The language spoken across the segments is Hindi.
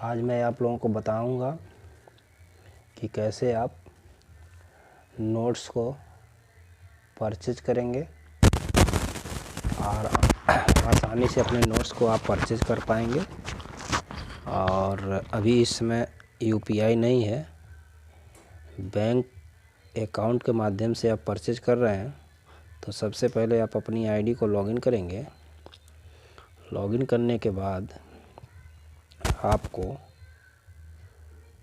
आज मैं आप लोगों को बताऊंगा कि कैसे आप नोट्स को परचेज करेंगे और आसानी से अपने नोट्स को आप परचेज कर पाएंगे। और अभी इस समय यूपीआई नहीं है, बैंक अकाउंट के माध्यम से आप परचेज कर रहे हैं तो सबसे पहले आप अपनी आईडी को लॉगिन करेंगे। लॉगिन करने के बाद आपको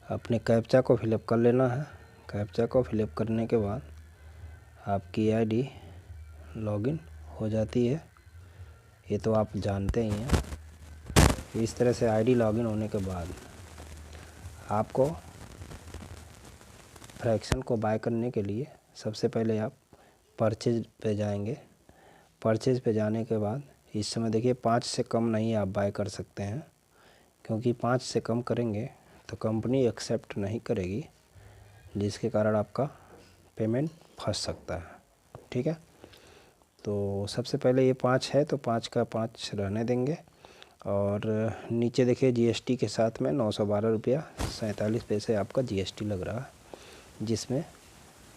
अपने कैप्चा को फिलअप कर लेना है। कैप्चा को फिलअप करने के बाद आपकी आईडी लॉगिन हो जाती है, ये तो आप जानते ही हैं। इस तरह से आईडी लॉगिन होने के बाद आपको फ्रैक्शन को बाय करने के लिए सबसे पहले आप परचेज पे जाएंगे। परचेज पे जाने के बाद इस समय देखिए 5 से कम नहीं आप बाय कर सकते हैं, क्योंकि 5 से कम करेंगे तो कंपनी एक्सेप्ट नहीं करेगी, जिसके कारण आपका पेमेंट फंस सकता है। ठीक है, तो सबसे पहले ये 5 है तो 5 का 5 रहने देंगे। और नीचे देखिए जीएसटी के साथ में 912 रुपया 47 पैसे आपका जीएसटी लग रहा है, जिसमें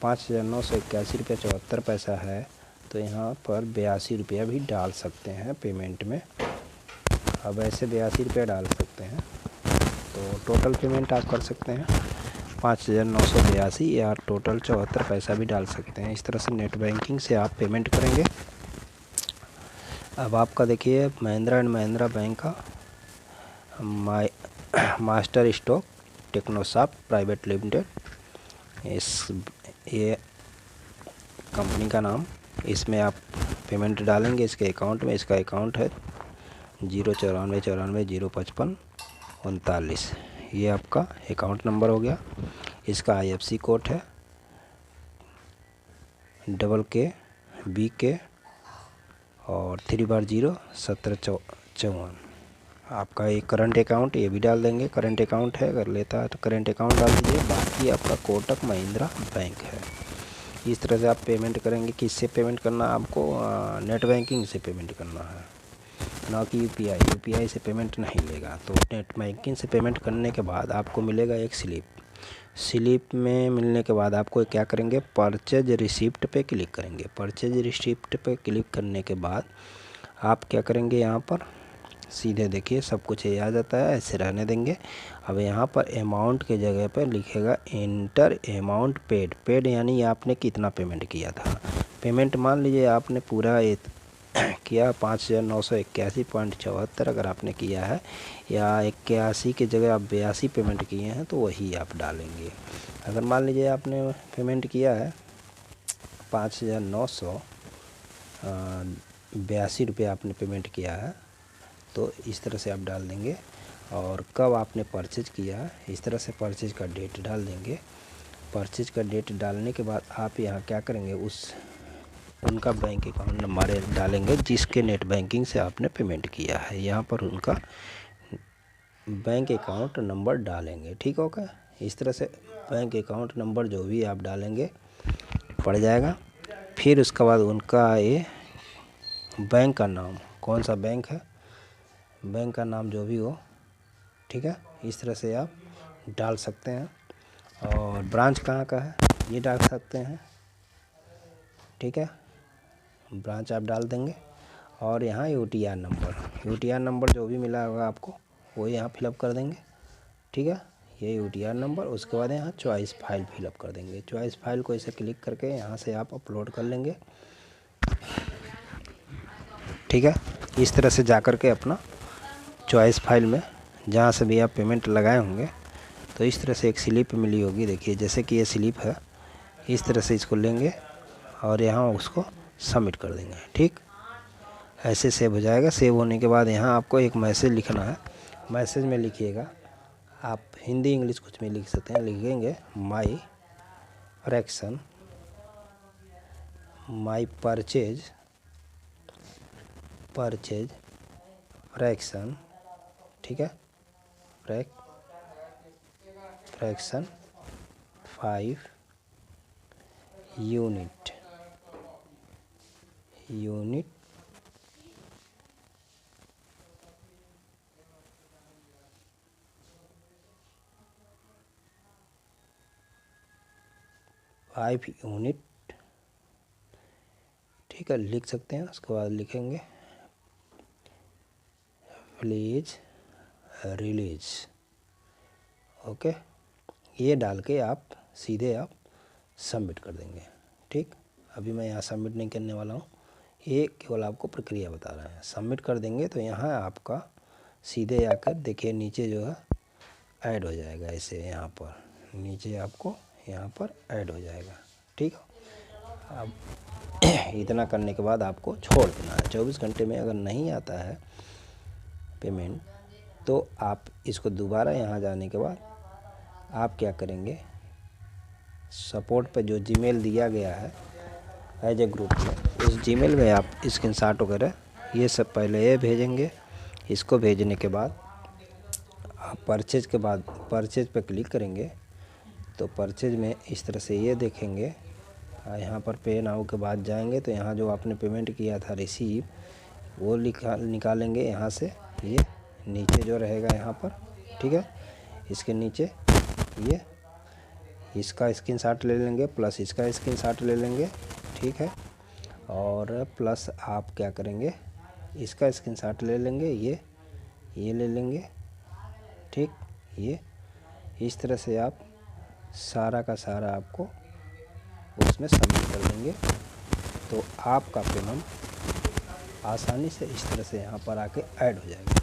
5,981 रुपया 74 पैसा है। तो यहाँ पर 82 रुपया भी डाल सकते हैं पेमेंट में। अब ऐसे 82 रुपया डाल सकते हैं तो टोटल पेमेंट आप कर सकते हैं 5,982 या टोटल 74 पैसा भी डाल सकते हैं। इस तरह से नेट बैंकिंग से आप पेमेंट करेंगे। अब आपका देखिए महिंद्रा एंड महिंद्रा बैंक का मास्टर स्टॉक टेक्नोसॉफ्ट प्राइवेट लिमिटेड, ये कंपनी का नाम, इसमें आप पेमेंट डालेंगे इसके अकाउंट में। इसका अकाउंट है 09494055539, ये आपका अकाउंट नंबर हो गया। इसका IFSC कोड है KKBK और 3 बार 0 1754। आपका एक करंट अकाउंट ये भी डाल देंगे, करंट अकाउंट है, अगर लेता है तो करंट अकाउंट डाल दीजिए। बाकी आपका कोटक महिंद्रा बैंक है। इस तरह से आप पेमेंट करेंगे। किससे पेमेंट करना है आपको? नेट बैंकिंग से पेमेंट करना है, ना कि यूपीआई से पेमेंट नहीं लेगा। तो नेट बैंकिंग से पेमेंट करने के बाद आपको मिलेगा एक स्लिप में मिलने के बाद आपको क्या करेंगे, परचेज रिसिप्ट पे क्लिक करेंगे। परचेज रिसिप्ट पे क्लिक करने के बाद आप क्या करेंगे, यहाँ पर सीधे देखिए सब कुछ ये आ जाता है, ऐसे रहने देंगे। अब यहाँ पर अमाउंट के जगह पर लिखेगा एंटर अमाउंट पेड यानी आपने कितना पेमेंट किया था। पेमेंट मान लीजिए आपने पूरा किया 5,981.74 अगर आपने किया है, या 81 की जगह आप 82 पेमेंट किए हैं तो वही आप डालेंगे। अगर मान लीजिए आपने पेमेंट किया है 5,982 रुपये आपने पेमेंट किया है, तो इस तरह से आप डाल देंगे। और कब आपने परचेज किया है, इस तरह से परचेज का डेट डाल देंगे। परचेज का डेट डालने के बाद आप यहाँ क्या करेंगे, उनका बैंक अकाउंट नंबर डालेंगे जिसके नेट बैंकिंग से आपने पेमेंट किया है। यहाँ पर उनका बैंक अकाउंट नंबर डालेंगे। ठीक होगा, इस तरह से बैंक अकाउंट नंबर जो भी आप डालेंगे पड़ जाएगा। फिर उसके बाद उनका ये बैंक का नाम, कौन सा बैंक है, बैंक का नाम जो भी हो, ठीक है, इस तरह से आप डाल सकते हैं। और ब्रांच कहाँ का है ये डाल सकते हैं। ठीक है, ब्रांच आप डाल देंगे। और यहाँ यूटीआर नंबर जो भी मिला होगा आपको वो यहाँ फिलअप कर देंगे। ठीक है, ये यूटीआर नंबर। उसके बाद यहाँ चॉइस फाइल फिलअप कर देंगे। चॉइस फाइल को इसे क्लिक करके यहाँ से आप अपलोड कर लेंगे। ठीक है, इस तरह से जा कर के अपना चॉइस फाइल में जहाँ से भी आप पेमेंट लगाए होंगे तो इस तरह से एक स्लिप मिली होगी। देखिए जैसे कि ये स्लिप है, इस तरह से इसको लेंगे और यहाँ उसको सबमिट कर देंगे। ठीक, ऐसे सेव हो जाएगा। सेव होने के बाद यहाँ आपको एक मैसेज लिखना है। मैसेज में लिखिएगा, आप हिंदी इंग्लिश कुछ में लिख सकते हैं। लिखेंगे माई परचेज फ्रैक्शन, ठीक है, फ्रैक्शन 5 यूनिट 5 यूनिट, ठीक है, लिख सकते हैं। उसके बाद लिखेंगे प्लीज रिलीज, ओके। ये डाल के आप सीधे आप सबमिट कर देंगे, ठीक। अभी मैं यहाँ सबमिट नहीं करने वाला हूँ, ये केवल आपको प्रक्रिया बता रहे हैं। सबमिट कर देंगे तो यहाँ आपका सीधे आकर देखिए नीचे जो है ऐड हो जाएगा, ऐसे यहाँ पर नीचे आपको यहाँ पर ऐड हो जाएगा, ठीक है। अब इतना करने के बाद आपको छोड़ देना है। 24 घंटे में अगर नहीं आता है पेमेंट तो आप इसको दोबारा यहाँ जाने के बाद आप क्या करेंगे, सपोर्ट पे जो जीमेल दिया गया है एज ए ग्रुप में, उस जीमेल में आप स्क्रीनशॉट वगैरह ये सब पहले ये भेजेंगे। इसको भेजने के बाद आप परचेज के बाद परचेज पे क्लिक करेंगे तो परचेज में इस तरह से ये देखेंगे। यहाँ पर पे नाउ के बाद जाएंगे तो यहाँ जो आपने पेमेंट किया था रिसीव, वो निकालेंगे यहाँ से, ये नीचे जो रहेगा यहाँ पर, ठीक है। इसके नीचे ये इसका स्क्रीनशॉट ले लेंगे प्लस इसका स्क्रीनशॉट ले लेंगे, ठीक है। और प्लस आप क्या करेंगे, इसका स्क्रीनशॉट ले लेंगे, ये ले लेंगे, ठीक। ये इस तरह से आप सारा का सारा आपको उसमें सबमिट कर देंगे तो आपका पेमेंट आसानी से इस तरह से यहाँ पर आके ऐड हो जाएगा।